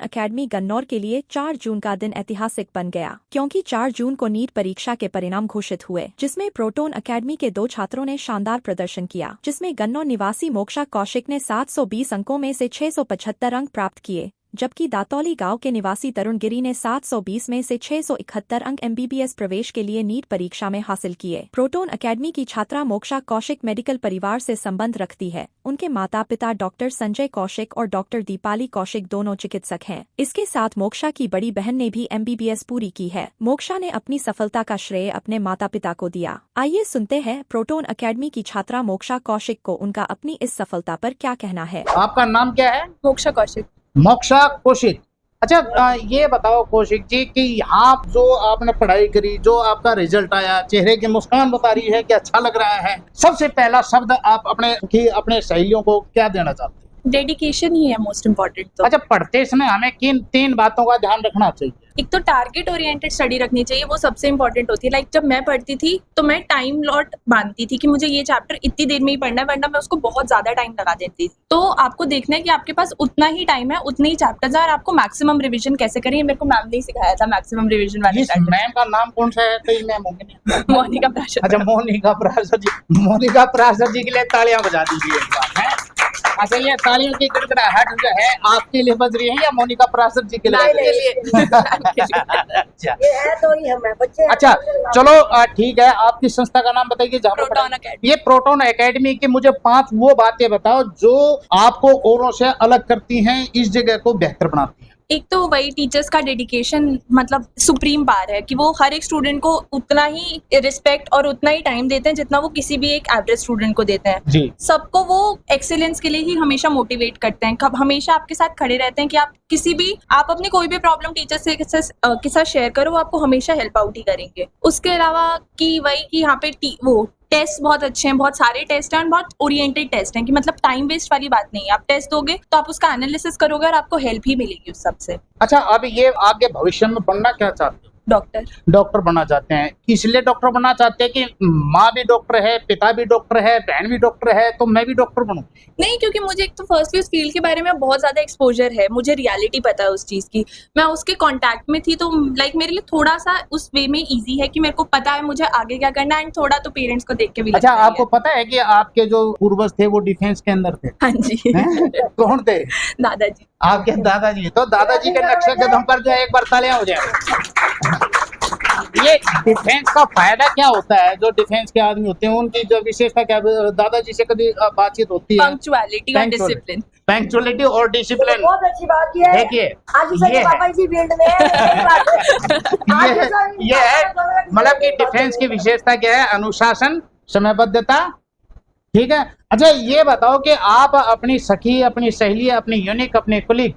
Academy Gannaur के लिए 4 जून का दिन ऐतिहासिक बन गया, क्योंकि 4 जून को नीट परीक्षा के परिणाम घोषित हुए, जिसमें प्रोटोन एकेडमी के 2 छात्रों ने शानदार प्रदर्शन किया, जिसमें गन्नौर निवासी मोक्षा कौशिक ने 720 अंकों में से 675 अंक प्राप्त किए, जबकि दातौली गांव के निवासी तरुण गिरी ने 720 में से 671 अंक एमबीबीएस प्रवेश के लिए नीट परीक्षा में हासिल किए। प्रोटोन एकेडमी की छात्रा मोक्षा कौशिक मेडिकल परिवार से संबंध रखती है। उनके माता पिता डॉक्टर संजय कौशिक और डॉक्टर दीपाली कौशिक दोनों चिकित्सक हैं। इसके साथ मोक्षा की बड़ी बहन ने भी एमबीबीएस पूरी की है। मोक्षा ने अपनी सफलता का श्रेय अपने माता पिता को दिया। आइए सुनते हैं प्रोटोन एकेडमी की छात्रा मोक्षा कौशिक को उनका अपनी इस सफलता पर क्या कहना है। आपका नाम क्या है? मोक्षा कौशिक। मोक्षा कौशिक। अच्छा, ये बताओ कौशिक जी कि यहाँ जो आपने पढ़ाई करी, जो आपका रिजल्ट आया, चेहरे की मुस्कान बता रही है कि अच्छा लग रहा है। सबसे पहला शब्द आप अपने सहेलियों को क्या देना चाहते हैं? डेडिकेशन ही है मोस्ट इम्पोर्टेंट। तो अच्छा, पढ़ते समय हमें किन 3 बातों का ध्यान रखना चाहिए? एक तो टारगेट ओरिएंटेड स्टडी रखनी चाहिए, वो सबसे इम्पोर्टेंट होती है। लाइक जब मैं पढ़ती थी तो मैं टाइम लॉट बांधती थी कि मुझे ये चैप्टर इतनी देर में ही पढ़ना है, वरना मैं उसको बहुत ज्यादा टाइम लगा देती थी। तो आपको देखना है कि आपके पास उतना ही टाइम है, उतने ही चैप्टर्स है, और आपको मैक्सिमम रिविजन कैसे करें, मेरे को मैम ने सिखाया था मैक्सिमम रिविजन वाले। मैम का नाम कौन सा है? कोई मैम होंगे? मोनिका प्राशर। अच्छा, मोनिका प्राशर जी। मोनिका प्राशर जी के लिए तालियां बजा दीजिए एक बार, है? अच्छा, ये तालियों की गड़गड़ाहट जो है आपके लिए बज रही है या मोनिका प्राशर जी के लिए? अच्छा, ये है तो ही हम है बच्चे। अच्छा, चलो ठीक है। आपकी संस्था का नाम बताइए। Proton academy. ये प्रोटोन एकेडमी की मुझे 5 वो बातें बताओ जो आपको औरों से अलग करती हैं, इस जगह को बेहतर बनाती हैं। एक तो वही टीचर्स का डेडिकेशन मतलब सुप्रीम बार है कि वो हर एक स्टूडेंट को उतना ही रिस्पेक्ट और उतना ही टाइम देते हैं जितना वो किसी भी एक एवरेज स्टूडेंट को देते हैं जी। सबको वो एक्सीलेंस के लिए ही हमेशा मोटिवेट करते हैं, हमेशा आपके साथ खड़े रहते हैं कि आप अपनी कोई भी प्रॉब्लम टीचर से के साथ शेयर करो, वो आपको हमेशा हेल्प आउट ही करेंगे। उसके अलावा कि वही कि यहाँ पे वो टेस्ट बहुत अच्छे हैं, बहुत सारे टेस्ट हैं और बहुत ओरिएंटेड टेस्ट हैं कि मतलब टाइम वेस्ट वाली बात नहीं है। आप टेस्ट दोगे तो आप उसका एनालिसिस करोगे और आपको हेल्प ही मिलेगी उस सबसे। अच्छा, अब ये आगे भविष्य में बनना क्या चाहते हो? डॉक्टर बनना चाहते हैं। इसलिए डॉक्टर बनना चाहते हैं कि माँ भी डॉक्टर है, पिता भी डॉक्टर है, बहन भी डॉक्टर है, तो मैं भी डॉक्टर बनूं? नहीं, क्योंकि मुझे एक तो फर्स्टली उस फील्ड के बारे में बहुत ज्यादा एक्सपोजर है, मुझे रियलिटी पता है उस चीज की, मैं उसके कांटेक्ट में थी, तो लाइक मेरे लिए थोड़ा सा उस वे में इजी है कि मेरे को पता है मुझे आगे क्या करना है, एंड थोड़ा तो पेरेंट्स को देख के भी अच्छा, लगता आपको पता है कि आपके जो पूर्वज थे वो डिफेंस के अंदर थे? हाँ जी। कौन थे? दादाजी। आपके दादाजी। तो दादाजी के नक्शे कदम पर जो है एक बार तालियां हो जाए। ये डिफेंस का फायदा क्या होता है? जो डिफेंस के आदमी होते हैं उनकी जो विशेषता क्या? दादाजी से कभी बातचीत होती है? पंक्चुअलिटी और डिसिप्लिन। पंक्चुअलिटी और डिसिप्लिन बहुत अच्छी बात की है। देखिए, ये पापा इसी फील्ड में ये है मतलब कि डिफेंस की विशेषता क्या है? अनुशासन, समयबद्धता। ठीक है। अच्छा, ये बताओ कि आप अपनी सखी, अपनी सहेली, अपनी यूनिक, अपने कुलीग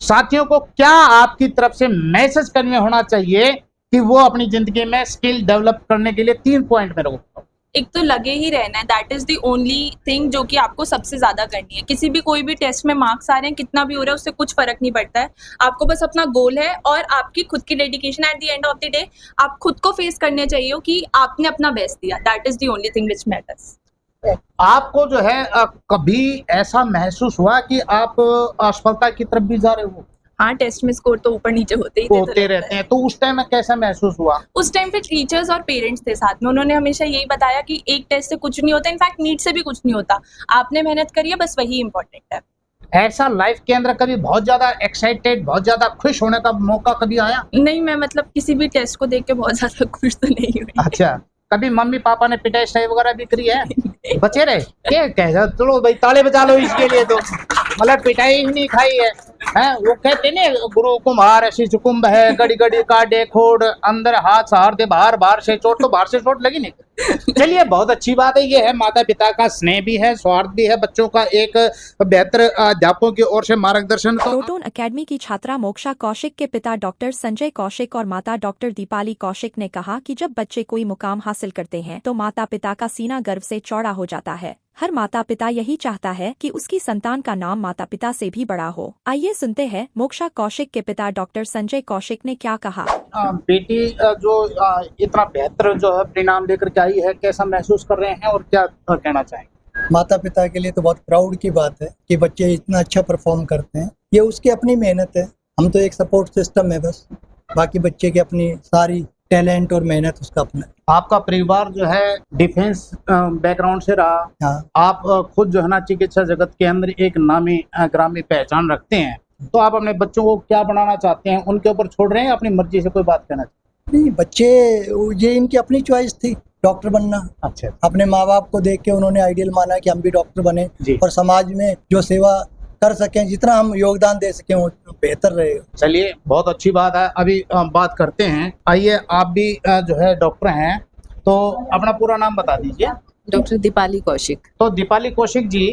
साथियों को क्या आपकी तरफ से मैसेज कन्वे होना चाहिए कि वो अपनी जिंदगी में स्किल डेवलप करने के लिए 3 पॉइंट मेरे को? एक तो लगे ही रहना है, that is the only thing जो कि आपको सबसे ज्यादा करनी है। किसी भी कोई भी टेस्ट में मार्क्स आ रहे हैं, कितना भी हो रहा है, उससे कुछ फर्क नहीं पड़ता है। आपको बस अपना गोल है और आपकी खुद की dedication. At the end of the day आप खुद को फेस करने चाहिए कि आपने अपना बेस्ट दिया, that is the only thing which matters. आपको जो है कभी ऐसा महसूस हुआ कि आप असफलता की तरफ भी जा रहे हो? हाँ, टेस्ट में स्कोर तो ऊपर नीचे होते रहते हैं, तो उस टाइम में कैसा महसूस हुआ? उस टाइम पे टीचर्स और पेरेंट्स थे साथ में, उन्होंने हमेशा यही बताया कि एक टेस्ट से कुछ नहीं होता, इनफैक्ट नीट से भी कुछ नहीं होता, आपने मेहनत करी है, बस वही इम्पोर्टेंट है। ऐसा लाइफ के अंदर कभी बहुत ज्यादा एक्साइटेड, बहुत ज्यादा खुश होने का मौका कभी आया? नहीं, मैं मतलब किसी भी टेस्ट को देख के बहुत ज्यादा खुश तो नहीं हुई। अच्छा, कभी मम्मी पापा ने पिटाई सही वगैरह भी करी है? बचे रहे क्या? कैसा? चलो भाई, ताले बजा लो इसके लिए। तो मतलब पिटाई ही नहीं खाई है? वो कहते नहीं, गुरु कुम्हार शिश कुंभ है, गड़ी गड़ी काटे खोड़, अंदर हाथ सहार दे, बाहर से चोट, तो बाहर से चोट लगी नहीं। चलिए, बहुत अच्छी बात है। ये है माता पिता का स्नेह भी है, स्वार्थ भी है, बच्चों का एक बेहतर अध्यापकों की ओर से मार्गदर्शन। प्रोटोन एकेडमी की छात्रा मोक्षा कौशिक के पिता डॉक्टर संजय कौशिक और माता डॉक्टर दीपाली कौशिक ने कहा कि जब बच्चे कोई मुकाम हासिल करते हैं तो माता पिता का सीना गर्व से चौड़ा हो जाता है। हर माता पिता यही चाहता है कि उसकी संतान का नाम माता पिता से भी बड़ा हो। आइए सुनते हैं मोक्षा कौशिक के पिता डॉक्टर संजय कौशिक ने क्या कहा। बेटी जो इतना बेहतर जो है परिणाम लेकर के आई है, कैसा महसूस कर रहे हैं और क्या कहना चाहेंगे? माता पिता के लिए तो बहुत प्राउड की बात है कि बच्चे इतना अच्छा परफॉर्म करते हैं। ये उसकी अपनी मेहनत है, हम तो एक सपोर्ट सिस्टम है बस, बाकी बच्चे की अपनी सारी टैलेंट और मेहनत उसका अपना। आपका परिवार जो है डिफेंस बैकग्राउंड से रहा, हाँ आप खुद जो है ना चिकित्सा जगत के अंदर एक नामी ग्रामी पहचान रखते हैं, तो आप अपने बच्चों को क्या बनाना चाहते हैं, उनके ऊपर छोड़ रहे हैं अपनी मर्जी से कोई बात कहना चाहते नहीं, बच्चे ये इनकी अपनी चॉइस थी डॉक्टर बनना। हैं? अच्छा अपने माँ बाप को देख के उन्होंने आइडियल माना कि हम भी डॉक्टर बने जी। और समाज में जो सेवा कर सकें, जितना हम योगदान दे सकें वो बेहतर रहेगा। चलिए बहुत अच्छी बात है। अभी बात करते हैं, आइए आप भी जो है डॉक्टर हैं, तो अपना पूरा नाम बता दीजिए। डॉक्टर दीपाली कौशिक। तो दीपाली कौशिक जी,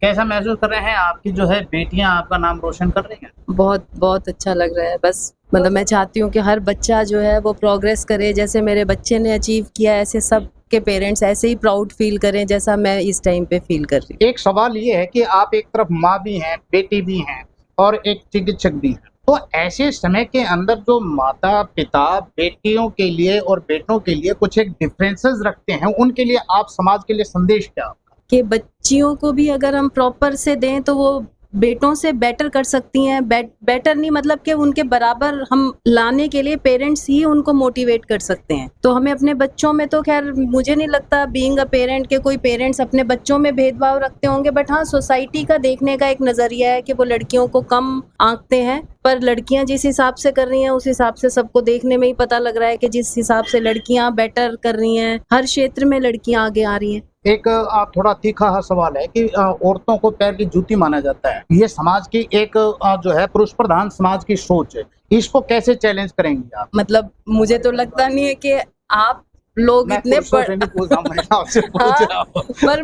कैसा महसूस कर रहे हैं आपकी जो है बेटियां आपका नाम रोशन कर रही हैं? बहुत बहुत अच्छा लग रहा है। बस मतलब मैं चाहती हूँ कि हर बच्चा जो है वो प्रोग्रेस करे, जैसे मेरे बच्चे ने अचीव किया ऐसे सब के पेरेंट्स ऐसे ही प्राउड फील करें जैसा मैं इस टाइम पे फील कर रही हूँ। एक सवाल ये है कि आप एक तरफ माँ भी हैं, बेटी भी हैं और एक चिकित्सक भी हैं, तो ऐसे समय के अंदर जो माता पिता बेटियों के लिए और बेटों के लिए कुछ एक डिफरेंसेस रखते हैं, उनके लिए आप समाज के लिए संदेश क्या? कि बच्चियों को भी अगर हम प्रॉपर से दें तो वो बेटों से बेटर कर सकती हैं। बेटर नहीं मतलब कि उनके बराबर हम लाने के लिए पेरेंट्स ही उनको मोटिवेट कर सकते हैं। तो हमें अपने बच्चों में तो खैर मुझे नहीं लगता बीइंग अ पेरेंट के कोई पेरेंट्स अपने बच्चों में भेदभाव रखते होंगे, बट हाँ सोसाइटी का देखने का एक नजरिया है कि वो लड़कियों को कम आंकते हैं, पर लड़कियां जिस हिसाब से कर रही हैं उस हिसाब से सबको देखने में ही पता लग रहा है कि जिस हिसाब से लड़कियां बेटर कर रही हैं, हर क्षेत्र में लड़कियां आगे आ रही हैं। एक थोड़ा तीखा सवाल है कि औरतों को पैर की जूती माना जाता है, ये समाज की एक जो है पुरुष प्रधान समाज की सोच है, इसको कैसे चैलेंज करेंगे आप? मतलब मुझे तो लगता नहीं है कि आप लोग इतने पर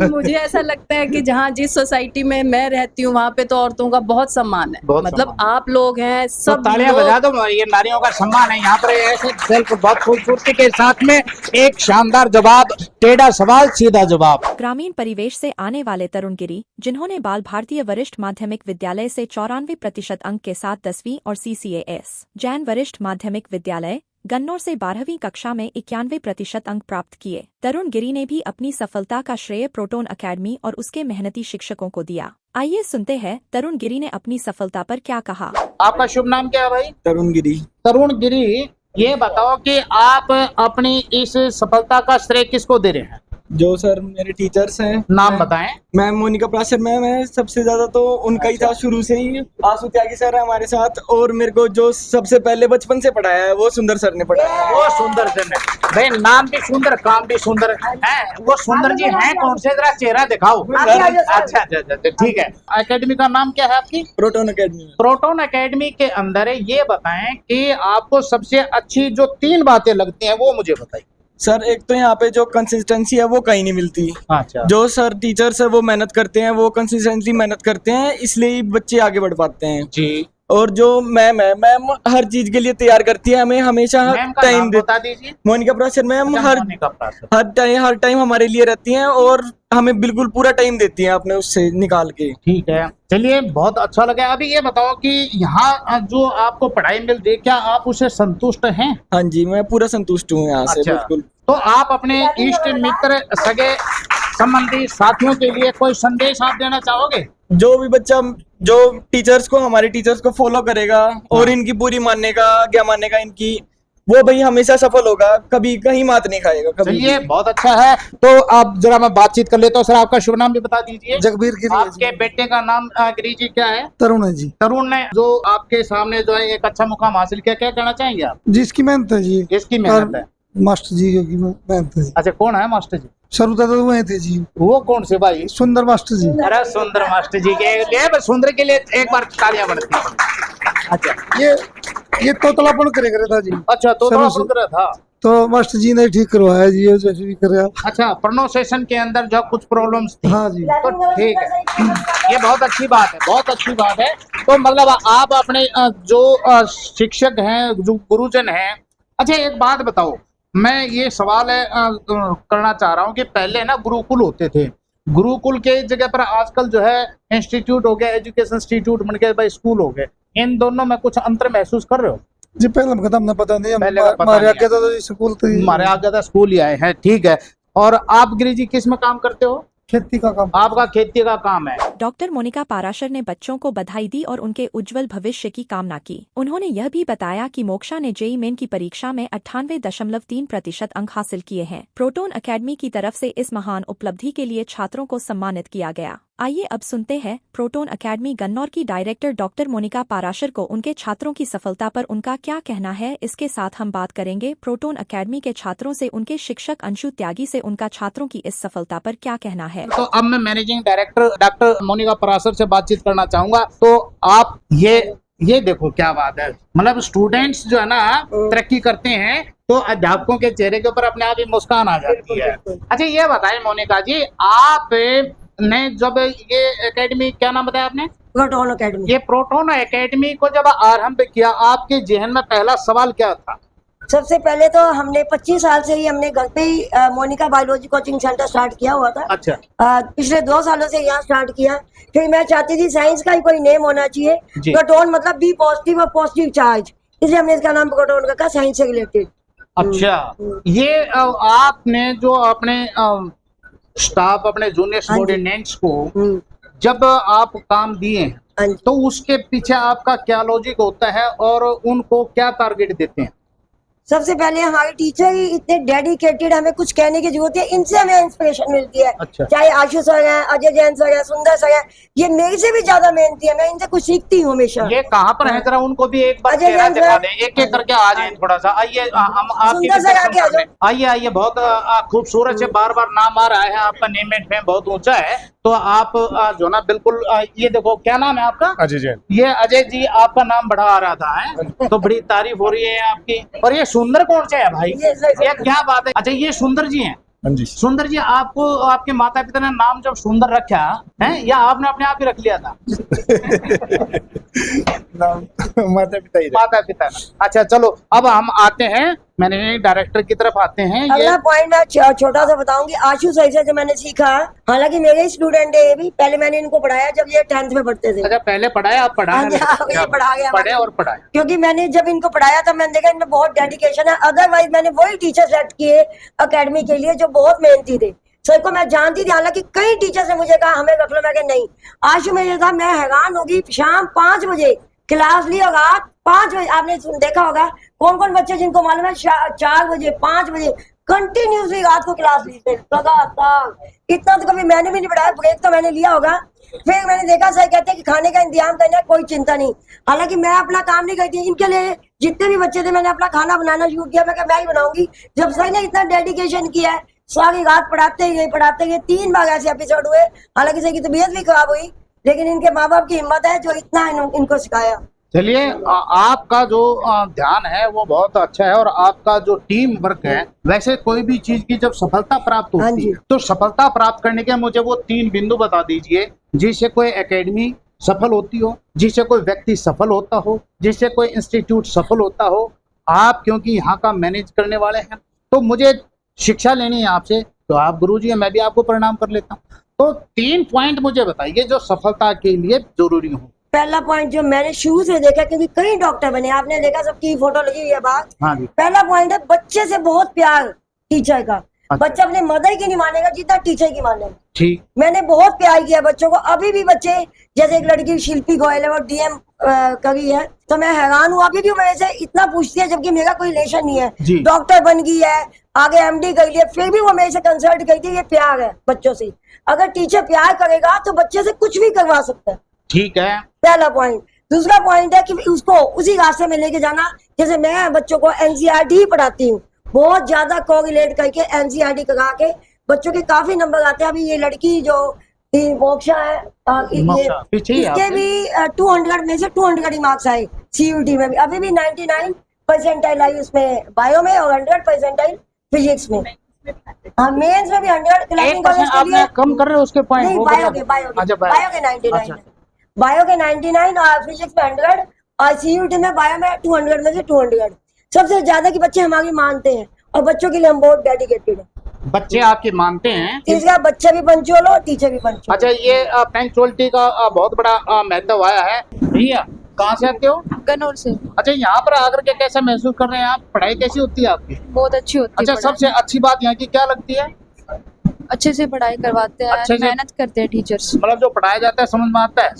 मुझे ऐसा लगता है कि जहाँ जिस सोसाइटी में मैं रहती हूँ वहाँ पे तो औरतों का बहुत सम्मान है। मतलब आप लोग हैं सब तो तालियां बजा दो, ये नारियों का सम्मान है यहाँ पर। ऐसे सेल्फ बहुत खूबसूरती के साथ में एक शानदार जवाब, टेढ़ा सवाल सीधा जवाब। ग्रामीण परिवेश से आने वाले तरुण गिरी, जिन्होंने बाल भारतीय वरिष्ठ माध्यमिक विद्यालय से 94% अंक के साथ 10वीं और CCAS जैन वरिष्ठ माध्यमिक विद्यालय गन्नौर से 12वीं कक्षा में 91% अंक प्राप्त किए। तरुण गिरी ने भी अपनी सफलता का श्रेय प्रोटोन अकेडमी और उसके मेहनती शिक्षकों को दिया। आइए सुनते हैं तरुण गिरी ने अपनी सफलता पर क्या कहा। आपका शुभ नाम क्या है भाई? तरुण गिरी। तरुण गिरी, ये बताओ कि आप अपनी इस सफलता का श्रेय किसको दे रहे हैं? जो सर मेरे टीचर्स हैं। नाम बताएं। मैम मोनिका प्रासर मैम है, सबसे ज्यादा तो उनका ही था शुरू से ही। आशु त्यागी सर है हमारे साथ, और मेरे को जो सबसे पहले बचपन से पढ़ाया है वो सुंदर सर ने पढ़ाया है। वो सुंदर सर ने, भाई नाम भी सुंदर काम भी सुंदर है। वो सुंदर जी हैं कौन से, जरा चेहरा दिखाओ। अच्छा, ठीक है। एकेडमी का नाम क्या है आपकी? Proton academy. प्रोटोन अकेडमी के अंदर ये बताएं कि आपको सबसे अच्छी जो 3 बातें लगती हैं वो मुझे बताइए। सर एक तो यहाँ पे जो कंसिस्टेंसी है वो कहीं नहीं मिलती। अच्छा। जो सर टीचर्स है वो मेहनत करते हैं, वो कंसिस्टेंटली मेहनत करते हैं, इसलिए बच्चे आगे बढ़ पाते हैं जी। और जो मैम है, मैम हर चीज के लिए तैयार करती है, हमें हमेशा टाइम बता दीजिए। मोनिका प्रासर मैम हर टाइम हमारे लिए रहती हैं और हमें बिल्कुल पूरा टाइम देती हैं अपने उससे निकाल के। ठीक है, चलिए बहुत अच्छा लगा। अभी ये बताओ कि यहाँ जो आपको पढ़ाई मिल रही है, क्या आप उससे संतुष्ट हैं? हाँ जी, मैं पूरा संतुष्ट हूँ यहाँ से। बिल्कुल। तो आप अपने इष्ट मित्र सगे संबंधी साथियों के लिए कोई संदेश आप देना चाहोगे? जो भी बच्चा जो टीचर्स को, हमारे टीचर्स को फॉलो करेगा और इनकी पूरी मानेगा, आज्ञा मानेगा इनकी, वो भाई हमेशा सफल होगा, कभी कहीं मात नहीं खाएगा कभी। चलिए बहुत अच्छा है। तो आप जरा मैं बातचीत कर लेता हूँ। सर आपका शुभ नाम भी बता दीजिए। जगबीर गिरी। आपके बेटे का नाम गिरी जी क्या है? तरुण है जी। तरुण ने जो आपके सामने जो है एक अच्छा मुकाम हासिल किया, क्या कहना चाहेंगे आप? जिसकी मेहनत है जी। इसकी मेहनत है। मास्टर जी की मेहनत है। अच्छा, कौन है मास्टर जी? शुरू तो वही थे जी। वो कौन से भाई? सुंदर मास्टर जी। अरे सुंदर मास्टर जी के लिए, सुंदर के लिए एक बार तालियां बढ़ती हैं। अच्छा, ये तोतलापन करे था जी। अच्छा, तोतलापन करे था तो मास्टर जी ने ठीक करवाया जी, जैसे भी करे आप। अच्छा, प्रोनाउंसिएशन के अंदर जो कुछ प्रॉब्लम्स थी। हाँ जी। तो ठीक है, ये बहुत अच्छी बात है, बहुत अच्छी बात है। तो मतलब आप अपने जो शिक्षक हैं, जो गुरुजन हैं, अच्छा एक बात बताओ, मैं ये सवाल करना चाह रहा हूँ कि पहले ना गुरुकुल होते थे, गुरुकुल के जगह पर आजकल जो है इंस्टीट्यूट हो गया, एजुकेशन इंस्टीट्यूट बन गए, भाई स्कूल हो गए, इन दोनों में कुछ अंतर महसूस कर रहे हो? जी पहले खत्म पता नहीं, हमारे आगे तो स्कूल हमारे आगे तो स्कूल ही आए हैं। ठीक है, और आप गिरी जी किस में काम करते हो? खेती का काम। आपका खेती का काम है। डॉक्टर मोनिका पाराशर ने बच्चों को बधाई दी और उनके उज्जवल भविष्य की कामना की। उन्होंने यह भी बताया कि मोक्षा ने जेईई मेन की परीक्षा में 98.3% अंक हासिल किए हैं। प्रोटोन एकेडमी की तरफ से इस महान उपलब्धि के लिए छात्रों को सम्मानित किया गया। आइए अब सुनते हैं प्रोटोन एकेडमी गन्नौर की डायरेक्टर डॉक्टर मोनिका पाराशर को उनके छात्रों की सफलता पर उनका क्या कहना है। इसके साथ हम बात करेंगे प्रोटोन एकेडमी के छात्रों से, उनके शिक्षक अंशु त्यागी से उनका छात्रों की इस सफलता पर क्या कहना है। तो अब मैं managing director doctor Monika Parashar से बातचीत करना चाहूंगा। तो आप ये देखो क्या बात है, मतलब स्टूडेंट्स जो है ना तरक्की करते हैं तो अध्यापकों के चेहरे के ऊपर अपने आप ही मुस्कान आ जाती है। अच्छा ये बताएं मोनिका जी, आप ने जब ये एकेडमी, क्या नाम बताया आपने? Proton academy. ये प्रोटोन एकेडमी को जब आरंभ किया, आपके जहन में पहला सवाल क्या था? सबसे पहले तो हमने 25 साल से ही हमने घर पे ही Monika biology coaching centre start किया हुआ था। अच्छा। पिछले 2 सालों से यहाँ स्टार्ट किया। फिर मैं चाहती थी साइंस का ही कोई नेम होना चाहिए। प्रोटोन मतलब बी पॉजिटिव और पॉजिटिव चार्ज, इसलिए हमने इसका नाम प्रोटोन रखा, साइंस से रिलेटेड। अच्छा, ये आपने जो अपने स्टाफ, अपने जूनियर स्टूडेंट्स को जब आप काम दिए तो उसके पीछे आपका क्या लॉजिक होता है और उनको क्या टारगेट देते हैं? सबसे पहले हमारे टीचर ही इतने डेडिकेटेड, हमें कुछ कहने की जरूरत है, इनसे हमें इंस्पिरेशन मिलती है। अच्छा। चाहे आशु सर है, अजय जैन सर है, सुंदर सर है, ये मेरे से भी ज्यादा मेहनती है, मैं इनसे कुछ सीखती हूँ हमेशा। ये कहाँ पर है, जरा उनको भी एक बार चेहरा दिखा दें, एक एक करके आ जाए थोड़ा सा। आइए हम आपकी, आइए, बहुत खूबसूरत से बार बार नाम आ रहा है, आपका नेम एंड फेम बहुत ऊंचा है। तो आप जो ना बिल्कुल, ये देखो क्या नाम है आपका? अजय जैन। ये अजय जी आपका नाम बढ़ा आ रहा था है, तो बड़ी तारीफ हो रही है आपकी। और ये सुंदर कौन से है भाई, ये क्या बात है? अच्छा ये सुंदर जी हैं। जी। सुंदर जी, आपको आपके माता पिता ने नाम जब सुंदर रखा है या आपने अपने आप ही रख लिया था? माता पिता ही। माता पिता। अच्छा चलो, अब हम आते हैं मैनेजिंग डायरेक्टर की तरफ आते हैं। अगला पॉइंट मैं छोटा सा बताऊंगी। आशु सर से जो मैंने सीखा, हालांकि मेरे ही स्टूडेंट है ये भी, पहले मैंने इनको पढ़ाया जब ये 10th में पढ़ते थे। अच्छा, पहले पढ़ाया, आप पढ़ाया? पढ़ा गया, पढ़े और पढ़ाया। क्योंकि मैंने जब इनको पढ़ाया तब मैंने देखा इनमें बहुत डेडिकेशन है। अदरवाइज मैंने वही टीचर सेट किए अकेडमी के लिए जो बहुत मेहनती थे। सर को मैं जानती थी, हालांकि कई टीचर ने मुझे कहा हमें रख लो, मैं कहा नहीं। आशु में ये था, मैं हैरान होगी, शाम 5 बजे क्लास ली और रात 5 बजे, आपने देखा होगा कौन कौन बच्चे जिनको मालूम है 4 बजे 5 बजे कंटिन्यूसली रात को क्लास ली थे लगातार। इतना तो कभी मैंने भी नहीं पढ़ाया, ब्रेक तो मैंने लिया होगा। फिर मैंने देखा सर कहते हैं कि खाने का इंतजाम करना है, कोई चिंता नहीं। हालांकि मैं अपना काम नहीं करती, इनके लिए जितने भी बच्चे थे मैंने अपना खाना बनाना शुरू किया। मैं ही बनाऊंगी। जब सर ने इतना डेडिकेशन किया है, सारी रात पढ़ाते गए। 3 बार ऐसे एपिसोड हुए, हालांकि सर की तबीयत भी खराब हुई, लेकिन इनके माँ बाप की हिम्मत है जो इतना इनको सिखाया। चलिए, आपका जो ध्यान है वो बहुत अच्छा है और आपका जो टीम वर्क है, वैसे कोई भी चीज की जब सफलता प्राप्त होती है तो सफलता प्राप्त करने के मुझे वो 3 बिंदु बता दीजिए जिससे कोई एकेडमी सफल होती हो, जिससे कोई व्यक्ति सफल होता हो, जिससे कोई इंस्टीट्यूट सफल होता हो। आप क्योंकि यहाँ का मैनेज करने वाले हैं तो मुझे शिक्षा लेनी है आपसे, तो आप गुरुजी हैं, मैं भी आपको प्रणाम कर लेता हूँ। तो 3 पॉइंट मुझे बताइए जो सफलता के लिए जरूरी हो। पहला पॉइंट जो मैंने शुरू से देखा, क्योंकि कई डॉक्टर बने, आपने देखा सबकी फोटो लगी हुई है बाहर। हाँ जी। पहला पॉइंट है बच्चे से बहुत प्यार टीचर का। बच्चा अपने मदर की नहीं मानेगा जितना टीचर की मानेगा। ठीक। मैंने बहुत प्यार किया बच्चों को। अभी भी बच्चे, जैसे एक लड़की शिल्पी गोयल है, वो DM करी है, तो मैं हैरान हूँ, अभी भी मेरे से इतना पूछती है जबकि मेरा कोई रिलेशन नहीं है। डॉक्टर बन गई है, आगे MD कर लिया, फिर भी वो मेरे से कंसल्ट करती है। ये प्यार है बच्चों से। अगर टीचर प्यार करेगा तो बच्चे से कुछ भी करवा सकता है। ठीक है, पहला पॉइंट। दूसरा पॉइंट है कि उसको उसी रास्ते में लेके जाना। जैसे मैं बच्चों को NCERT पढ़ाती हूँ, बहुत ज्यादा कोरिलेट करके NCERT करा के बच्चों के काफी नंबर आते हैं। अभी ये लड़की जो मोक्षा है, इसके भी 200 में से 200 ही मार्क्स आए CUT में भी। अभी भी 99% आई उसमें बायो में और 100% फिजिक्स में। हाँ, मेंस में भी 100। कम कर रहे हो उसके पॉइंट? नहीं, बायो के 99, बायो के 99 और फिजिक्स में 100 और CUT में बायो में 200 में से 200। सबसे ज्यादा की बच्चे हमारी मानते हैं और बच्चों के लिए हम बहुत डेडिकेटेड हैं। बच्चे आपके मानते हैं? तीसरा, बच्चा भी पंचुअल हो, टीचर भी पंचुअल। अच्छा, ये पंक्चुअलिटी का बहुत बड़ा महत्व आया है। भैया कहाँ से आते हो? गन्नौर से। अच्छा, यहाँ पर आकर के कैसा महसूस कर रहे हैं आप? पढ़ाई कैसी होती है आपकी? बहुत अच्छी होती है। अच्छा, सबसे अच्छी बात यहाँ की क्या लगती है? अच्छे से पढ़ाई करवाते हैं, अच्छे से- मेहनत करते हैं टीचर्स। मतलब जो पढ़ाया जाता है समझ में आता है।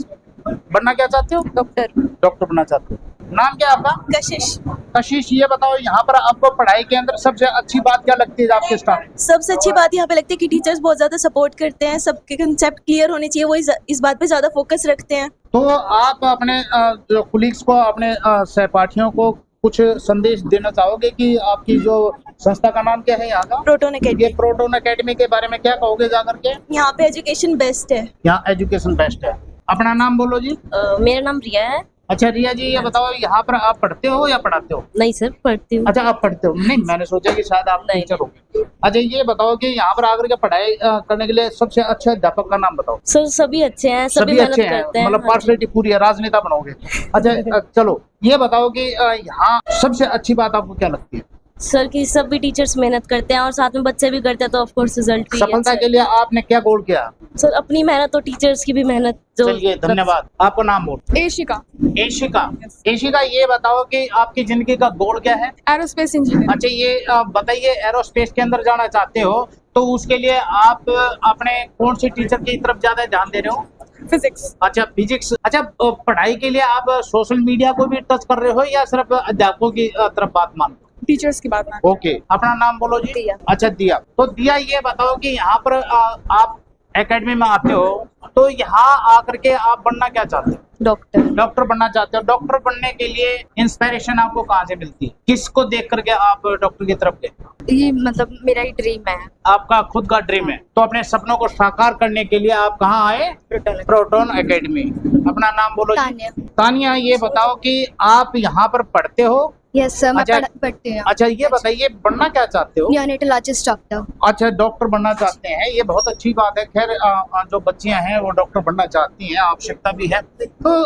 बनना क्या चाहते हो? डॉक्टर। डॉक्टर बनना चाहते हो। नाम क्या है आपका? कशिश। कशिश, ये बताओ यहाँ पर आपको पढ़ाई के अंदर सबसे अच्छी बात क्या लगती है आपके स्टाफ में? सबसे अच्छी बात यहाँ पे लगती है कि टीचर्स बहुत ज्यादा सपोर्ट करते हैं, सबके कंसेप्ट क्लियर होने चाहिए, वो इस बात पे ज्यादा फोकस रखते हैं। तो आप अपने जो कुलीग्स को, अपने सहपाठियों को कुछ संदेश देना चाहोगे कि आपकी जो संस्था का नाम क्या है यहाँ का? Proton academy. ये प्रोटोन एकेडमी के बारे में क्या कहोगे जाकर के? यहाँ पे एजुकेशन बेस्ट है। यहाँ एजुकेशन बेस्ट है। अपना नाम बोलो जी। मेरा नाम रिया है। अच्छा रिया जी, ये बताओ यहाँ पर आप पढ़ते हो या पढ़ाते हो? नहीं सर, पढ़ती हूँ। अच्छा, आप पढ़ते हो? नहीं, मैंने सोचा कि शायद आप टीचर हो। अच्छा, ये बताओ कि यहाँ पर आकर के पढ़ाई करने के लिए सबसे अच्छे अध्यापक का नाम बताओ। सर सभी अच्छे हैं, सभी मेहनत अच्छे हैं, करते हैं। मतलब पार्शलिटी पूरी है, राजनेता बनोगे। अच्छा चलो ये बताओ कि यहाँ सबसे अच्छी बात आपको क्या लगती है? सर की सभी टीचर्स मेहनत करते हैं और साथ में बच्चे भी करते हैं, तो ऑफ कोर्स रिजल्ट भी सफलता अच्छा के लिए आपने क्या गोल किया? सर अपनी मेहनत और टीचर्स की भी मेहनत जो। चलिए धन्यवाद। आपका नाम बोल। एशिका। एशिका, एशिका ये बताओ कि आपकी जिंदगी का गोल क्या है? Aerospace engineer. अच्छा, ये बताइए, एरोस्पेस के अंदर जाना चाहते हो तो उसके लिए आप अपने कौन सी टीचर की तरफ ज्यादा ध्यान दे रहे हो? फिजिक्स। अच्छा फिजिक्स। अच्छा, पढ़ाई के लिए आप सोशल मीडिया को भी टच कर रहे हो या सिर्फ अध्यापकों की तरफ बात मानते हो? टीचर्स की बात। ओके, अपना नाम बोलो जी। दिया। अच्छा दिया। तो दिया, ये बताओ कि यहाँ पर आप एकेडमी में आते हो तो यहाँ आकर के आप बनना क्या चाहते हो? डॉक्टर। डॉक्टर बनना चाहते हो। डॉक्टर बनने के लिए इंस्पिरेशन आपको कहाँ से मिलती है? किसको देख करके आप डॉक्टर की तरफ गए? ये मतलब मेरा ही ड्रीम है। आपका खुद का ड्रीम है, तो अपने सपनों को साकार करने के लिए आप कहाँ आए? Proton academy. अपना नाम बोलो जी। तानिया। तानिया, ये बताओ कि आप यहाँ पर पढ़ते हो? यस सर, मैं अच्छा- पढ़ती हूँ। अच्छा, ये बताइए बनना क्या चाहते हो? न्यूनेटोलॉजिस्ट डॉक्टर। अच्छा, डॉक्टर बनना चाहते हैं, ये बहुत अच्छी बात है। खैर जो बच्चियां हैं वो डॉक्टर बनना चाहती हैं, आवश्यकता भी है। तो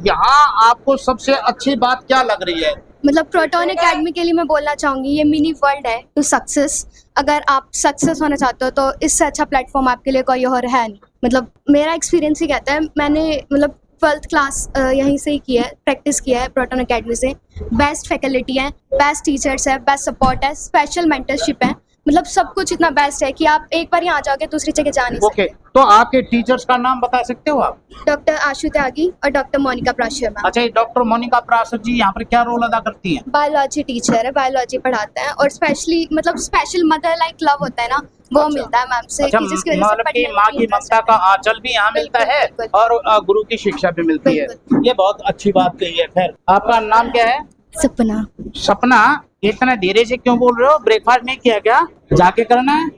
यहाँ आपको सबसे अच्छी बात क्या लग रही है? मतलब प्रोटोन एकेडमी के लिए मैं बोलना चाहूंगी, ये मिनी वर्ल्ड है टू सक्सेस। अगर आप सक्सेस होना चाहते हो तो इससे अच्छा प्लेटफॉर्म आपके लिए कोई और है नहीं। मतलब मेरा एक्सपीरियंस ही कहता है, मैंने मतलब 12th क्लास यहीं से ही की है, प्रैक्टिस किया है प्रोटोन एकेडमी से। बेस्ट फैकल्टी है, बेस्ट टीचर्स है, बेस्ट सपोर्ट है, स्पेशल मेंटरशिप है, मतलब सब कुछ इतना बेस्ट है कि आप एक बार यहाँ जाओगे दूसरी जगह जा नहीं सकते। ओके, तो आपके टीचर्स का नाम बता सकते हो आप? डॉक्टर आशु त्यागी और डॉक्टर मोनिका प्राशर मैम। अच्छा, डॉक्टर मोनिका प्रासर जी यहाँ पर क्या रोल अदा करती हैं? बायोलॉजी टीचर है, बायोलॉजी पढ़ाते हैं और स्पेशली मतलब स्पेशल मदर लाइक लव होता है ना, वो अच्छा। मिलता है मैम से। अच्छा, कि जिसकी वजह से मतलब पढ़ने कि में माँ भी की interest ममता का आता है। आंचल भी यहाँ मिलता है बिल्कुल। और गुरु की शिक्षा भी मिलती है। ये बहुत अच्छी बात कही है। खैर, आपका नाम क्या है? सपना। सपना, इतना धीरे से क्यों बोल रहे हो? ब्रेकफास्ट नहीं किया क्या? जाके करना है।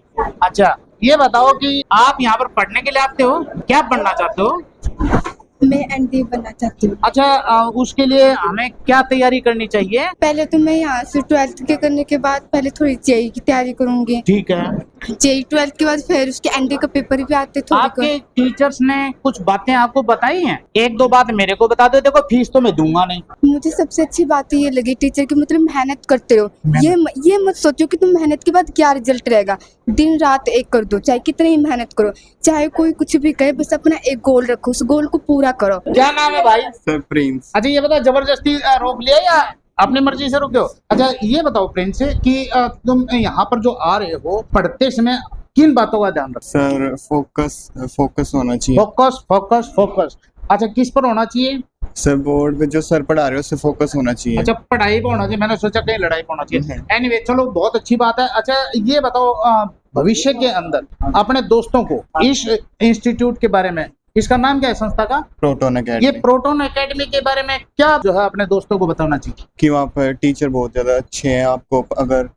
अच्छा, ये बताओ कि आप यहाँ पर पढ़ने के लिए आते हो, क्या पढ़ना चाहते हो? मैं एनडी बनना चाहती हूँ। अच्छा, उसके लिए हमें क्या तैयारी करनी चाहिए? पहले तो मैं यहाँ से 12th के करने के बाद पहले थोड़ी जेई की तैयारी करूंगी। ठीक है। जेई 12th के बाद फिर उसके एनडी का पेपर भी आते थोड़ी आपके टीचर्स ने कुछ बातें आपको बताई हैं? एक दो बात मेरे को बता दो। देखो, फीस तो मैं दूंगा नहीं। मुझे सबसे अच्छी बात ये लगी टीचर की, मतलब मेहनत करते हो। ये मत सोचो कि तुम मेहनत के बाद क्या रिजल्ट रहेगा। दिन रात एक कर दो, चाहे कितनी ही मेहनत करो, चाहे कोई कुछ भी कहे, बस अपना एक गोल रखो, उस गोल को पूरा करो। क्या नाम है भाई? Sir Prince. अच्छा, ये बताओ, जबरदस्ती रोक लिया या अपनी मर्जी से रुके हो? अच्छा, ये बताओ प्रिंस कि तुम यहाँ पर जो आ रहे हो, पढ़ते समय किन बातों का ध्यान रखो? सर फोकस होना चाहिए। Focus focus focus. अच्छा, किस पर होना चाहिए? सर बोर्ड पे जो सर पढ़ा रहे हो उससे फोकस होना चाहिए। अच्छा, पढ़ाई पर होना चाहिए। मैंने सोचा कहीं लड़ाई पर होना चाहिए। एनीवे, चलो बहुत अच्छी बात है। अच्छा, ये बताओ, भविष्य के अंदर अपने दोस्तों को इस इंस्टीट्यूट के बारे में, इसका नाम क्या है संस्था का? प्रोटोन ये एकेडमी। प्रोटोन एकेडमी के बारे में क्या जो है अपने दोस्तों को बताना चाहिए? कि वहाँ पर टीचर बहुत ज्यादा अच्छे हैं। आपको अगर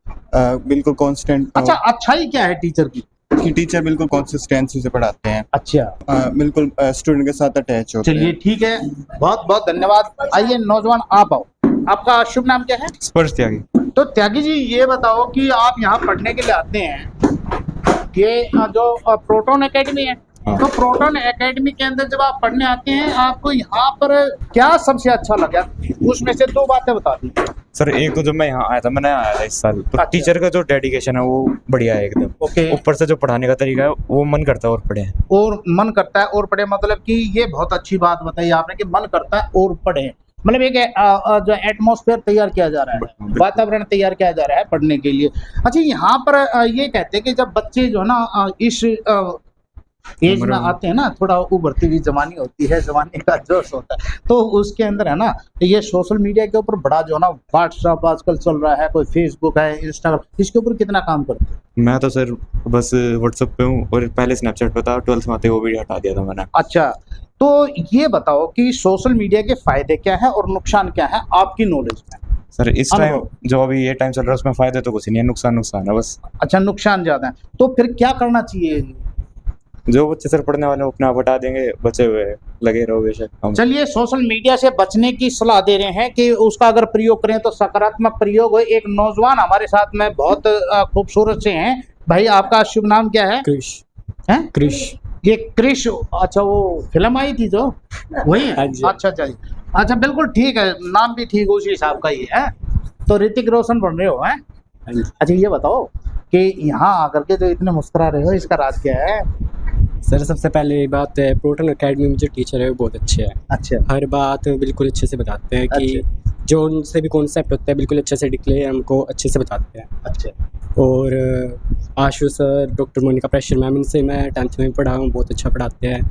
बिल्कुल कांस्टेंट। अच्छा, अच्छाई क्या है टीचर की? कि टीचर बिल्कुल कंसिस्टेंसी से पढ़ाते हैं। अच्छा, बिल्कुल स्टूडेंट के साथ अटैच होते चलिए हैं। ठीक है, बहुत बहुत धन्यवाद। आइए नौजवान, आप आओ। आपका शुभ नाम क्या है? स्पर्श त्यागी। तो त्यागी जी, ये बताओ कि आप यहाँ पढ़ने के लिए आते हैं, ये जो प्रोटोन एकेडमी है, तो प्रोटोन एकेडमी के अंदर जब आप पढ़ने आते हैं, आपको यहाँ पर क्या सबसे अच्छा लगा? उसमें से दो बातें बता दीजिए। सर, एक तो जब मैं यहाँ आया था, मैं नया आया था इस साल, तो अच्छा। टीचर का जो डेडिकेशन है वो बढ़िया है एकदम। ओके। ऊपर से जो पढ़ाने का तरीका है वो मन करता है और पढ़े। और मन करता है और पढ़े, मतलब कि ये बहुत अच्छी बात बताई आपने कि मन करता है और पढ़े। मतलब एक जो एटमॉस्फेयर तैयार किया जा रहा है, वातावरण तैयार किया जा रहा है पढ़ने के लिए। अच्छा, यहाँ पर ये कहते हैं कि जब बच्चे जो है ना इस एज में आते हैं ना, थोड़ा उभरती हुई जवानी होती है, जवानी का जोश होता है, तो उसके अंदर है ना ये सोशल मीडिया के ऊपर बड़ा जो है ना व्हाट्सएप आजकल चल रहा है, कोई फेसबुक है, इंस्टाग्राम, इसके ऊपर कितना काम करते हैं? मैं तो सर बस व्हाट्सएप पे हूँ और पहले स्नैपचैट पे था, 12th में आते वो भी हटा दिया था मैंने। अच्छा, तो ये बताओ कि सोशल मीडिया के फायदे क्या है और नुकसान क्या है आपकी नॉलेज में? सर इस टाइम जो अभी ये टाइम चल रहा है उसमें फायदे तो कुछ नहीं है, नुकसान है बस। अच्छा, नुकसान ज्यादा है, तो फिर क्या करना चाहिए? जो बच्चे सर पढ़ने वाले अपना हटा देंगे, बचे हुए लगे रहो बेशक। चलिए, सोशल मीडिया से बचने की सलाह दे रहे हैं कि उसका अगर प्रयोग करें तो सकारात्मक प्रयोग हो। एक नौजवान हमारे साथ में बहुत खूबसूरत से हैं। भाई, आपका शुभ नाम क्या है? क्रिश। हैं? क्रिश। ये क्रिश, अच्छा वो फिल्म आई थी जो वही है? अच्छा, अच्छा बिल्कुल ठीक है, नाम भी ठीक उसी हिसाब का ही है। तो ऋतिक रोशन बन रहे हो हैं? अच्छा, ये बताओ कि यहाँ आकर के जो इतने मुस्कुरा रहे हो, इसका राज क्या है? सर सबसे पहले बात है, प्रोटोन एकेडमी में जो टीचर है वो बहुत अच्छे हैं। अच्छा, हर बात बिल्कुल अच्छे से बताते हैं कि जो उनसे भी कॉन्सेप्ट होता है बिल्कुल अच्छे से डिक्लेयर हमको अच्छे से बताते हैं। अच्छा, और Ashu sir, doctor Monika Prashar ma'am, इनसे मैं 10th में पढ़ा हूँ, बहुत अच्छा पढ़ाते हैं।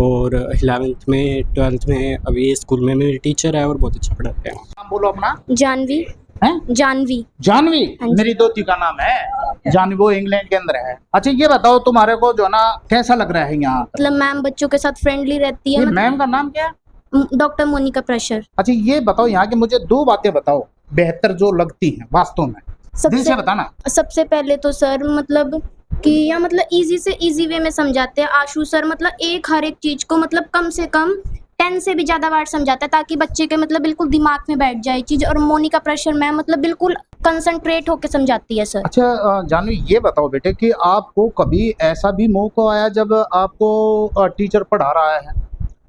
और 11th में 12th में अभी स्कूल में मेरे टीचर है और बहुत अच्छा पढ़ाते हैं। नाम बोलो अपना। जानवी। हैं? जानवी। जानवी मेरी दोती का नाम है जानवी, वो इंग्लैंड के अंदर है। अच्छा, ये बताओ तुम्हारे को जो ना कैसा लग रहा है यहाँ? मतलब मैम बच्चों के साथ फ्रेंडली रहती है। मैम का नाम क्या है? डॉक्टर मोनिका प्रेशर। अच्छा, ये बताओ यहाँ के मुझे 2 बातें बताओ बेहतर जो लगती हैं वास्तव में, दिल से बताना। सबसे पहले तो सर मतलब कि यहाँ मतलब इजी से इजी वे में समझाते हैं। आशु सर मतलब हर एक चीज को मतलब कम से कम 10 से भी ज्यादा बार समझाता है ताकि बच्चे के मतलब बिल्कुल दिमाग में बैठ जाए चीज। और मोनिका प्रेशर मैम मतलब बिल्कुल कंसंट्रेट होकर समझाती है सर। अच्छा जानवी, ये बताओ बेटे कि आपको कभी ऐसा भी मौका आया जब आपको टीचर पढ़ा रहा है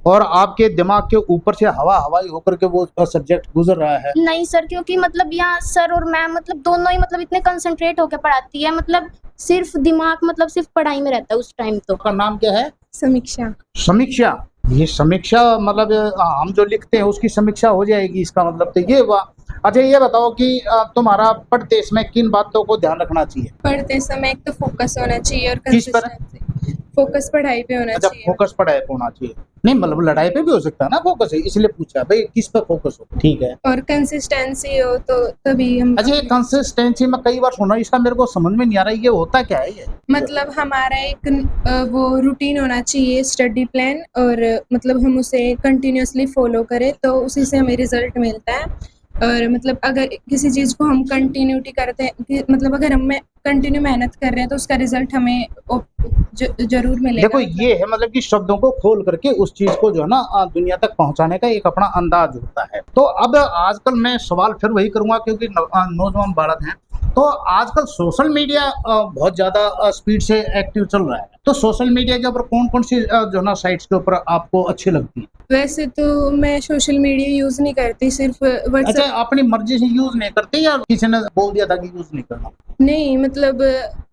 और आपके दिमाग के ऊपर से हवाई होकर के वो सब्जेक्ट गुजर रहा है? नहीं सर, क्योंकि मतलब यहाँ सर और मैम मतलब दोनों ही मतलब इतने कंसंट्रेट होकर पढ़ाती है, मतलब सिर्फ दिमाग मतलब सिर्फ पढ़ाई में रहता है उस टाइम। तो आपका नाम क्या है? समीक्षा। समीक्षा, ये समीक्षा मतलब हम जो लिखते हैं उसकी समीक्षा हो जाएगी, इसका मतलब तो ये हुआ। अच्छा, ये बताओ कि तुम्हारा पढ़ते समय किन बातों को ध्यान रखना चाहिए? पढ़ते समय एक तो फोकस होना चाहिए और किस पर? फोकस पढ़ाई पे होना अच्छा, चाहिए। फोकस पढ़ाई पे होना चाहिए। नहीं मतलब लड़ाई पे भी हो सकता है ना फोकस, है इसलिए पूछा भाई किस पे फोकस हो। ठीक है, और कंसिस्टेंसी हो तो तभी हम। अच्छा, ये कंसिस्टेंसी में कई बार सुना, इसका मेरे को समझ में नहीं आ रहा है, ये होता क्या है ये? मतलब हमारा एक वो रूटीन होना चाहिए, स्टडी प्लान, और मतलब हम उसे कंटिन्यूअसली फॉलो करें तो उसी से हमें रिजल्ट मिलता है। और मतलब अगर किसी चीज़ को हम कंटिन्यूटी करते हैं, मतलब अगर हम कंटिन्यू मेहनत कर रहे हैं तो उसका रिजल्ट हमें जरूर मिलेगा। देखो, ये है मतलब कि शब्दों को खोल करके उस चीज को जो है ना दुनिया तक पहुंचाने का एक अपना अंदाज होता है। तो अब आजकल मैं सवाल फिर वही करूंगा क्योंकि नौजवान बालक हैं, तो आजकल सोशल मीडिया बहुत ज्यादा स्पीड से एक्टिव चल रहा है। तो सोशल मीडिया के ऊपर कौन कौन सी जो ना साइट्स के ऊपर आपको अच्छी लगती है? वैसे तो मैं सोशल मीडिया यूज नहीं करती, सिर्फ व्हाट्सएप। अच्छा, अपनी मर्जी से यूज नहीं करते या किसी ने बोल दिया था कि यूज नहीं करना? नहीं, मतलब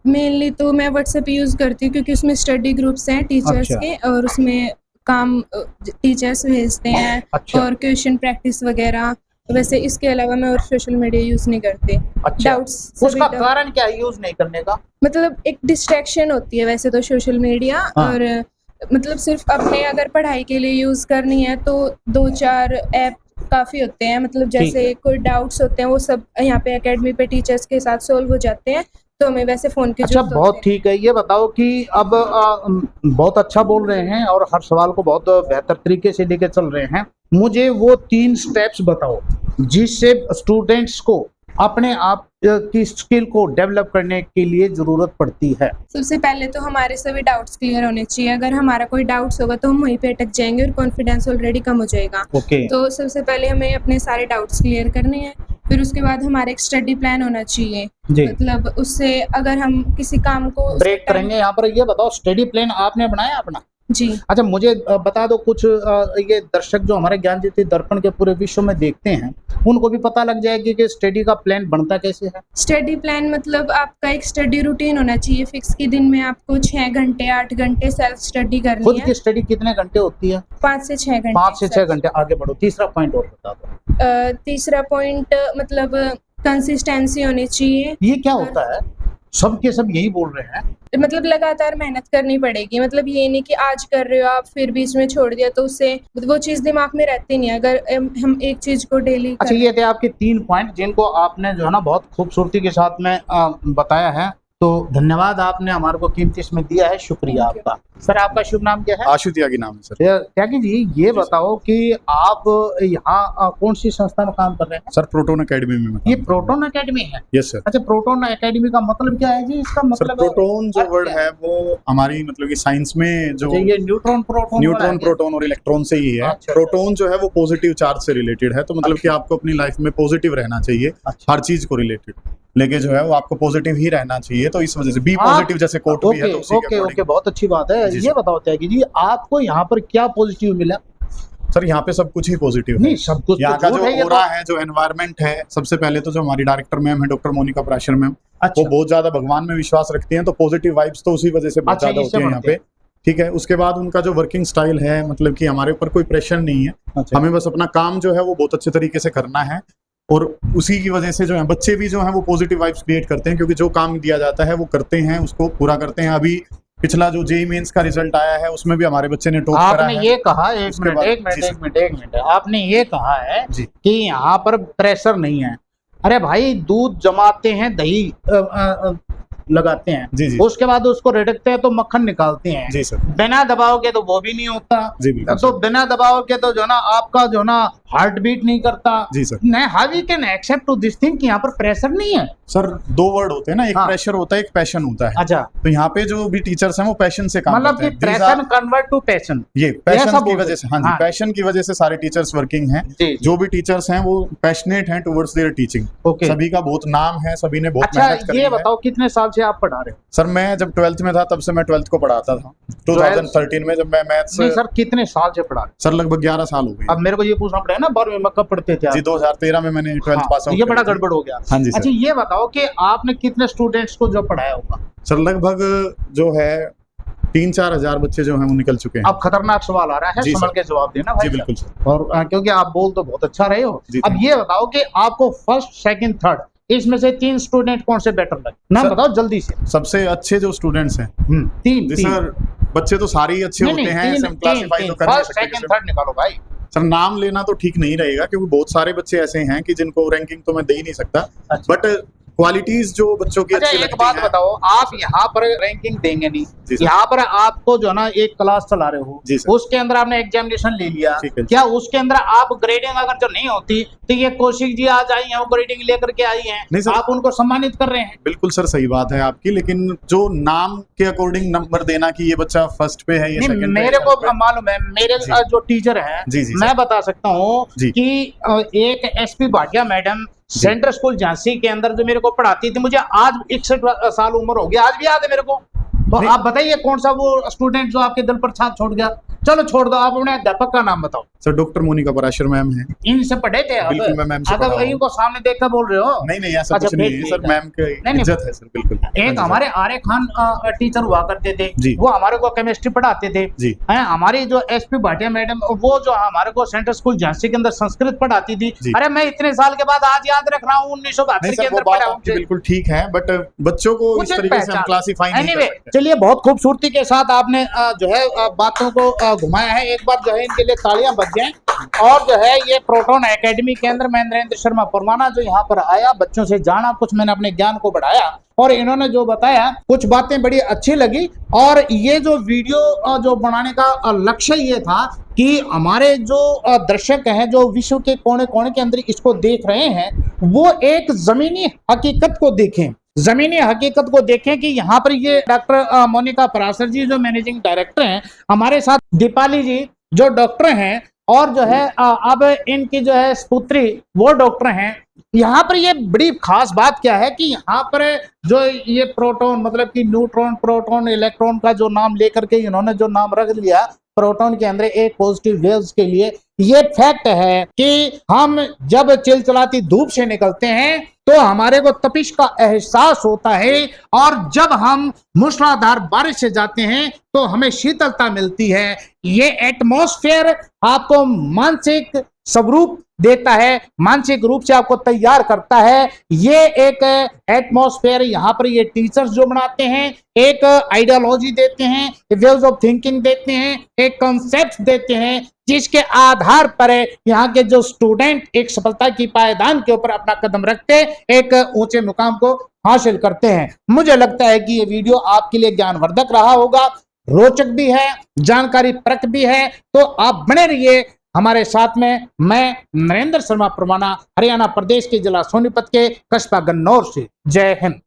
मेनली तो मैं व्हाट्सएप यूज करती हूँ क्योंकि उसमें स्टडी ग्रुप्स हैं टीचर्स के, और उसमें काम टीचर्स भेजते हैं और क्वेश्चन प्रैक्टिस वगैरह। वैसे इसके अलावा मैं और सोशल मीडिया यूज नहीं करती। अच्छा, डाउट्स, उसका कारण क्या है यूज नहीं करने का? मतलब एक डिस्ट्रैक्शन होती है वैसे तो सोशल मीडिया। और मतलब सिर्फ अपने अगर पढ़ाई के लिए यूज करनी है तो 2-4 ऐप काफी होते हैं। मतलब जैसे कोई डाउट्स होते हैं वो सब यहाँ पे एकेडमी पे टीचर्स के साथ सोल्व हो जाते हैं, तो हमें वैसे फोन की अच्छा, बहुत ठीक है। ये बताओ कि अब बहुत अच्छा बोल रहे हैं और हर सवाल को बहुत बेहतर तरीके से लेके चल रहे हैं। मुझे वो 3 स्टेप्स बताओ जिससे स्टूडेंट्स को अपने आप की स्किल को डेवलप करने के लिए जरूरत पड़ती है। सबसे पहले तो हमारे सभी डाउट्स क्लियर होने चाहिए। अगर हमारा कोई डाउट्स होगा तो हम वहीं पे अटक जाएंगे और कॉन्फिडेंस ऑलरेडी कम हो जाएगा। तो सबसे पहले हमें अपने सारे डाउट्स क्लियर करने हैं, फिर उसके बाद हमारा एक स्टडी प्लान होना चाहिए। मतलब उससे अगर हम किसी काम को ब्रेक करेंगे यहाँ पर। ये बताओ, स्टडी प्लान आपने बनाया अपना? जी। अच्छा मुझे बता दो कुछ ये दर्शक जो हमारे ज्ञान ज्योति दर्पण के पूरे विश्व में देखते हैं उनको भी पता लग जाएगी कि स्टडी का प्लान बनता कैसे है। स्टडी प्लान मतलब आपका एक स्टडी रूटीन होना चाहिए फिक्स कि दिन में आपको 6 घंटे 8 घंटे सेल्फ स्टडी करनी खुद है। की स्टडी कितने घंटे होती है? 5 से 6 घंटे। 5 से 6 घंटे। आगे बढ़ो, तीसरा पॉइंट और बता दो। तीसरा पॉइंट मतलब कंसिस्टेंसी होनी चाहिए। ये क्या होता है? सबके सब यही बोल रहे हैं। मतलब लगातार मेहनत करनी पड़ेगी, मतलब ये नहीं कि आज कर रहे हो आप फिर बीच में छोड़ दिया तो उससे वो चीज दिमाग में रहती नहीं है अगर हम एक चीज को डेली। अच्छा ये थे आपके 3 पॉइंट जिनको आपने जो है ना बहुत खूबसूरती के साथ में बताया है, तो धन्यवाद आपने हमारे को कीमती इसमें दिया है, शुक्रिया आपका। सर आपका शुभ नाम क्या है? आशु त्यागी नाम है सर। त्यागी जी ये बताओ कि आप यहाँ कौन सी संस्था में काम कर रहे हैं? सर प्रोटोन एकेडमी में। ये प्रोटोन एकेडमी है? Yes sir. अच्छा प्रोटोन एकेडमी का मतलब क्या है जी? इसका मतलब सर प्रोटोन जो वर्ड है वो हमारी मतलब कि साइंस में जो ये न्यूट्रॉन प्रोटोन और इलेक्ट्रॉन से ही है। प्रोटोन जो है वो पॉजिटिव चार्ज से रिलेटेड है, तो मतलब कि आपको अपनी लाइफ में पॉजिटिव रहना चाहिए, हर चीज को रिलेटेड लेके जो है वो आपको पॉजिटिव ही रहना चाहिए, तो इस वजह से बी पॉजिटिव जैसे कोट भी है तो उसी के ओके बहुत अच्छी बात है। ये बताओ त्यागी जी आपको यहाँ पर क्या पॉजिटिव मिला? सर यहाँ पे सब कुछ ही पॉजिटिव है। नहीं सब कुछ यहाँ का जो ओरा है, जो एनवायरनमेंट है, सबसे पहले तो जो हमारी डायरेक्टर मैम है डॉक्टर मोनिका पराशर मैम, वो बहुत ज्यादा भगवान में विश्वास रखती हैं, तो पॉजिटिव वाइब्स तो उसी वजह से बहुत ज्यादा होती है यहाँ पे। ठीक है, उसके बाद उनका जो वर्किंग स्टाइल है मतलब कि हमारे ऊपर कोई प्रेशर नहीं है, हमें बस अपना काम जो है वो बहुत अच्छे तरीके से करना है, और उसी की वजह से जो है बच्चे भी जो है वो पॉजिटिव वाइब्स क्रिएट करते हैं, क्योंकि जो काम दिया जाता है वो करते हैं, उसको पूरा करते हैं। अभी पिछला जो जेईई मेंस का रिजल्ट आया है उसमें भी हमारे बच्चे ने टॉप करा है। आपने ये कहा एक मिनट आपने ये कहा है कि यहाँ पर प्रेशर नहीं है। अरे भाई दूध जमाते हैं, दही लगाते हैं जी, उसके बाद उसको रिड़कते हैं तो मक्खन निकालते हैं जी सर। बिना दबाव के तो वो भी नहीं होता जी, तो बिना दबाव के तो जो ना आपका जो ना हार्ट बीट नहीं करता जी सर। नहीं, how we can accept to this thing कि यहाँ पर प्रेशर नहीं है? सर 2 वर्ड होते हैं ना, एक प्रेशर होता है, एक पैशन होता है। अच्छा, तो यहाँ पे जो भी टीचर्स हैं वो पैशन से काम मतलब करते हैं। प्रेशर कन्वर्ट टू पैशन, ये पैशन की वजह से, हाँ जी, पैशन की वजह से सारे टीचर्स वर्किंग हैं। जो भी टीचर्स हैं वो पैशनेट हैं टुवर्ड्स देयर टीचिंग। सभी का बहुत नाम है, सभी ने बहुत मेहनत करी है। ये बताओ कितने साल से आप पढ़ा रहे हो? सर मैं जब 12th में था तब से मैं 12th को पढ़ाता था, 2013 में जब मैं मैथ्स। नहीं सर कितने साल से पढ़ा? सर लगभग 11 साल हो गए। अब मेरे को ये पूछना पड़ेगा ना 12वीं में कब पढ़ते थे? जी 2013 में मैंने 12th पास आउट। ये बड़ा गड़बड़ हो गया। हाँ जी। अच्छा ये बताओ कि आपने कितने स्टूडेंट्स को जो पढ़ाया होगा? सर लगभग जो है 3-4 हजार बच्चे जो हैं वो निकल चुके हैं। अब खतरनाक सवाल आ रहा है, संभल के जवाब देना भाई। जी बिल्कुल सर। और क्योंकि आप बोल तो बहुत अच्छा रहे हो। अब ये बताओ कि आपको फर्स्ट सेकंड थर्ड इसमें से 3 स्टूडेंट कौन से बेटर लगे? नाम बताओ जल्दी से। सबसे अच्छे जो स्टूडेंट्स हैं 3 सर। बच्चे तो सारे ही अच्छे होते हैं, हम क्लासिफाई तो कर नहीं सकते। सेकंड थर्ड निकालो भाई। सर नाम लेना तो ठीक नहीं रहेगा क्योंकि बहुत सारे बच्चे ऐसे हैं कि जिनको रैंकिंग तो मैं दे ही नहीं सकता, बट क्वालिटीज जो बच्चों की अच्छी एक बात बताओ, आप यहाँ पर रैंकिंग देंगे नहीं, यहाँ पर आपको जो ना एक क्लास चला रहे हो, उसके अंदर आपने एग्जामिनेशन ले लिया, क्या उसके अंदर आप ग्रेडिंग अगर जो नहीं होती तो ये कौशिक जी आज आई हैं, वो ग्रेडिंग लेकर के आई हैं, आप उनको सम्मानित कर रहे हैं? बिल्कुल सर सही बात है आपकी, लेकिन जो नाम के अकॉर्डिंग नंबर देना कि ये बच्चा फर्स्ट पे है, ये सेकंड पे, मेरे को मालूम है, मेरे जो टीचर है मैं बता सकता हूँ कि एक SP Bhatia madam central school Jhansi के अंदर जो मेरे को पढ़ाती थी, मुझे आज 61 साल उम्र हो गया, आज भी याद है मेरे को। तो आप बताइए कौन सा वो स्टूडेंट जो आपके दिल पर छाप छोड़ गया? चलो छोड़ दो, आप अपने अध्यापक का नाम बताओ। Sir doctor Monika Parashar ma'am है। इनसे पढ़े थे आप? बिल्कुल मैं मैम से पढ़ा हूं। इनको सामने देखकर बोल रहे हो? नहीं ऐसा कुछ नहीं है सर, मैम की इज्जत है सर। बिल्कुल। एक हमारे आर्य खान टीचर हुआ करते थे, वो हमारे को केमिस्ट्री पढ़ाते थे। हमारी जो एसपी भाटिया मैडम, वो जो हमारे को सेंट्रल स्कूल झांसी के अंदर संस्कृत पढ़ाती थी। अरे मैं इतने साल के बाद आज याद रख रहा हूँ 1972 के अंदर पढ़ा हूँ। बिल्कुल ठीक है, बट बच्चों को इस तरीके से हम क्लासिफाई नहीं कर सकते। चलिए बहुत खूबसूरती के साथ आपने जो है बातों को घुमाया है, एक बार जो है इनके लिए तालियां बज जाएं। और जो है ये प्रोटोन एकेडमी के अंदर मैं नरेंद्र शर्मा परवाना जो यहाँ पर आया, बच्चों से जाना, कुछ मैंने अपने ज्ञान को बढ़ाया और इन्होंने जो बताया कुछ बातें बड़ी अच्छी लगी। और ये जो वीडियो जो बनाने का लक्ष्य ये था कि हमारे जो दर्शक हैं, जो विश्व के कोने कोने के अंदर इसको देख रहे हैं, वो एक जमीनी हकीकत को देखें, जमीनी हकीकत को देखें कि यहाँ पर ये डॉक्टर मोनिका पराशर जी जो मैनेजिंग डायरेक्टर हैं, हमारे साथ दीपाली जी जो डॉक्टर हैं, और जो है अब इनकी जो है पुत्री वो डॉक्टर हैं। यहाँ पर ये बड़ी खास बात क्या है कि यहाँ पर जो ये प्रोटॉन मतलब कि न्यूट्रॉन प्रोटॉन इलेक्ट्रॉन का जो नाम लेकर के इन्होंने जो नाम रख लिया प्रोटॉन के अंदर एक पॉजिटिव वेव्स के लिए, ये फैक्ट है कि हम जब चिलचिलाती धूप से निकलते हैं तो हमारे को तपिश का एहसास होता है, और जब हम मूसलाधार बारिश से जाते हैं तो हमें शीतलता मिलती है। ये एटमॉस्फेयर आपको मानसिक स्वरूप देता है, मानसिक रूप से आपको तैयार करता है। ये एक एटमॉस्फेयर यहाँ पर ये टीचर्स जो बनाते हैं, एक आइडियोलॉजी देते हैं, वेव्स ऑफ थिंकिंग देते हैं, एक कॉन्सेप्ट देते हैं, जिसके आधार पर यहाँ के जो स्टूडेंट एक सफलता की पायदान के ऊपर अपना कदम रखते एक ऊंचे मुकाम को हासिल करते हैं। मुझे लगता है कि ये वीडियो आपके लिए ज्ञानवर्धक रहा होगा, रोचक भी है, जानकारी परक भी है, तो आप बने रहिए हमारे साथ में। मैं नरेंद्र शर्मा परवाना, हरियाणा प्रदेश के जिला सोनीपत के कस्बा गन्नौर से। जय हिंद।